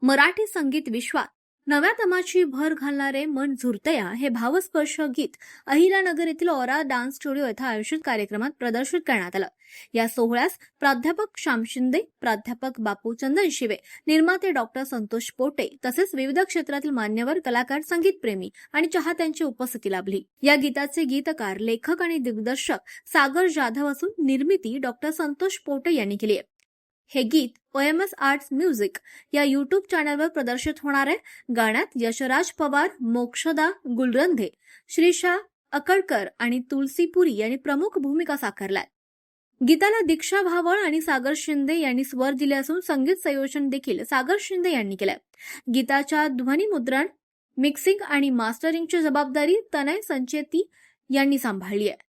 मराठी संगीत विश्वात नव्या दमाची भर घालणारे मन झुरतया हे भावस्पर्श गीत अहिल्यानगर येथील ऑरा डान्स स्टुडिओ येथे आयोजित कार्यक्रमात प्रदर्शित करण्यात आलं। या सोहळ्यास प्राध्यापक श्याम शिंदे, प्राध्यापक बापू चंदन शिवे, निर्माते डॉक्टर संतोष पोटे तसेच विविध क्षेत्रातील मान्यवर कलाकार, संगीतप्रेमी आणि चाहत्यांची उपस्थिती लाभली। या गीताचे गीतकार, लेखक आणि दिग्दर्शक सागर जाधव असून निर्मिती डॉक्टर संतोष पोटे यांनी केली आहे। हे गीत OMS आर्ट्स म्युझिक या YouTube चॅनलवर प्रदर्शित होणार आहे। गाण्यात यशराज पवार, मोक्षदा गुलरंधे, श्रीशा अकडकर आणि तुलसीपुरी यांनी प्रमुख भूमिका साकारल्या। गीताला दीक्षा भावळ आणि सागर शिंदे यांनी स्वर दिले असून संगीत संयोजन देखील सागर शिंदे यांनी केले। गीताच्या ध्वनिमुद्रण, मिक्सिंग आणि मास्टरिंगची जबाबदारी तनय संचेती यांनी सांभाळली आहे।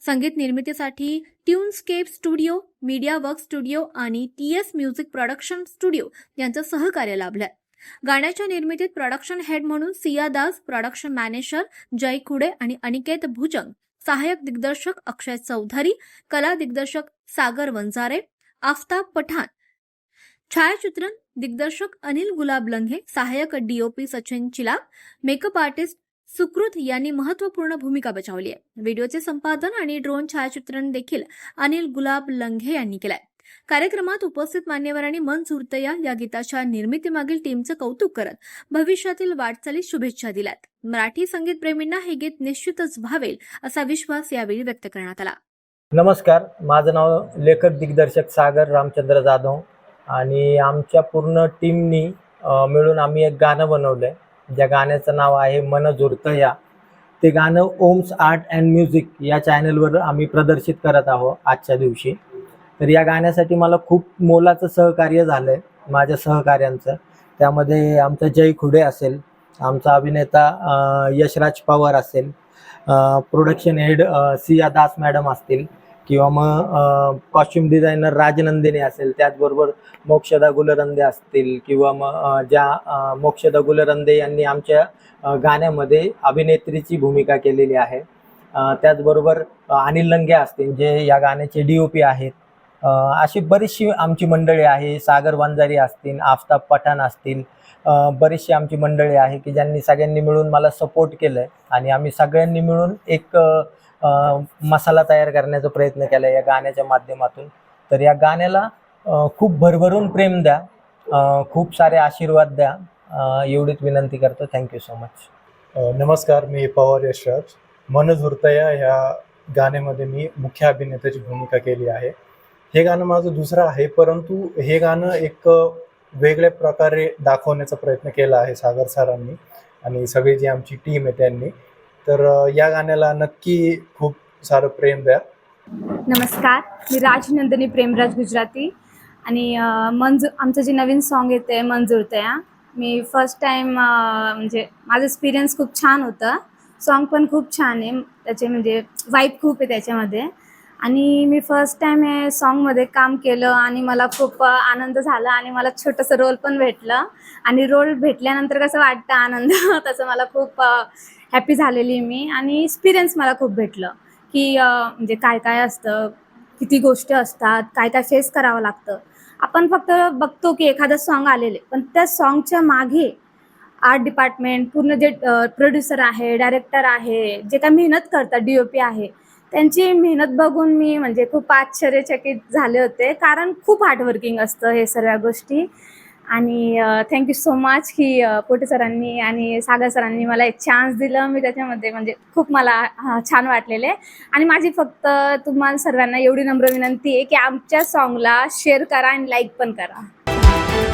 संगीत निर्मितीसाठी ट्यूनस्केप स्टुडिओ, मीडिया वर्क स्टुडिओ आणि TS म्युझिक प्रोडक्शन स्टुडिओ यांचं सहकार्य लाभलंय। गाण्याच्या निर्मितीत प्रोडक्शन हेड म्हणून सिया दास, प्रोडक्शन मॅनेजर जय खुडे आणि अनिकेत भुजंग, सहाय्यक दिग्दर्शक अक्षय चौधरी, कला दिग्दर्शक सागर वंजारे, आफताब पठाण, छायाचित्रण दिग्दर्शक अनिल गुलाब लंघे, सहाय्यक DOP सचिन चिलाप, मेकअप आर्टिस्ट सुकृत यांनी महत्त्वपूर्ण भूमिका बजावली आहे। व्हिडिओचे संपादन आणि ड्रोन छायाचित्रण देखील अनिल गुलाब लंघे यांनी केलंय। कार्यक्रमात उपस्थित मान्यवरांनी मन झुरतया या गीताच्या निर्मितीमागील टीमचं कौतुक करत भविष्यातील वाटचालीस शुभेच्छा दिल्यात। मराठी संगीत प्रेमींना हे गीत निश्चितच भावेल असा विश्वास यावेळी व्यक्त करण्यात आला। नमस्कार, माझं नाव लेखक दिग्दर्शक सागर रामचंद्र जाधव आणि आमच्या पूर्ण टीमनी मिळून आम्ही एक गाणं बनवलंय, ज्या गाण्याचं नाव आहे मन झुरतया। ते गाणं ओम्स आर्ट अँड म्युझिक या चॅनलवर आम्ही प्रदर्शित करत आहोत आजच्या दिवशी। तर या गाण्यासाठी मला खूप मोलाचं सहकार्य झालंय माझ्या सहकार्यांचं। त्यामध्ये आमचा जय खुडे असेल, आमचा अभिनेता यशराज पवार असेल, production head Siya Das madam असतील किंवा मग कॉस्ट्युम डिझायनर राजनंदिनी असेल, त्याचबरोबर मोक्षदा गुलरंधे असतील किंवा मग ज्या मोक्षदा गुलरंधे यांनी आमच्या गाण्यामध्ये अभिनेत्रीची भूमिका केलेली आहे। त्याचबरोबर अनिल लंघे असतील जे या गाण्याचे DOP आहेत। अशी बरीचशी आमची मंडळी आहे, सागर वंजारी असतील, आफताब पठाण असतील, बरीचशी आमची मंडळी आहे की ज्यांनी सगळ्यांनी मिळून मला सपोर्ट केलं आणि आम्ही सगळ्यांनी मिळून एक मसाला तयार करण्याचा प्रयत्न केला या गाण्याच्या माध्यमातून। तर या गाण्याला खूप भरभरून प्रेम द्या, खूप सारे आशीर्वाद द्या, एवढीच विनंती करतो। Thank you so much. नमस्कार, मी पवार यशराज। मन झुरतया ह्या गाण्यामध्ये मी मुख्य अभिनेत्याची भूमिका केली आहे। हे गाणं माझं दुसरं आहे, परंतु हे गाणं एक वेगळ्या प्रकारे दाखवण्याचा प्रयत्न केला आहे सागर सरांनी आणि सगळी जी आमची टीम आहे त्यांनी। तर या गाण्याला नक्की खूप सारं प्रेम द्या। नमस्कार, मी राजनंदिनी प्रेमराज गुजराती आणि आमचं जे नवीन सॉन्ग येते मन झुरतया, मी फर्स्ट टाइम म्हणजे माझं एक्सपिरियन्स खूप छान होतं। सॉन्ग पण खूप छान आहे, त्याचे म्हणजे वाईब खूप आहे त्याच्यामध्ये आणि मी फर्स्ट टाइम हे सॉन्गमध्ये काम केलं आणि मला खूप आनंद झाला आणि मला छोटंसं रोल पण भेटलं आणि रोल भेटल्यानंतर कसं वाटतं आनंद तसं मला खूप हॅपी झालेली मी आणि एक्सपिरियन्स मला खूप भेटलं की म्हणजे काय काय असतं, किती गोष्टी असतात, काय काय फेस करावं लागतं। आपण फक्त बघतो की एखादं सॉन्ग आलेले, पण त्या सॉन्गच्या मागे आर्ट डिपार्टमेंट, पूर्ण जे प्रोड्युसर आहे, डायरेक्टर आहे, जे काय मेहनत करतात, DOP आहे, त्यांची मेहनत बघून मी म्हणजे खूप आश्चर्यचकित झाले होते, कारण खूप हार्डवर्किंग असतं हे सर्व गोष्टी। आणि थँक्यू सो मच की पोटे सरांनी आणि सागर सरांनी मला एक चान्स दिलं, मी त्याच्यामध्ये म्हणजे खूप मला छान वाटलेले। आणि माझी फक्त तुम्हाला सर्वांना एवढी नम्र विनंती आहे की आमच्या सॉन्गला शेअर करा आणि लाईक पण करा।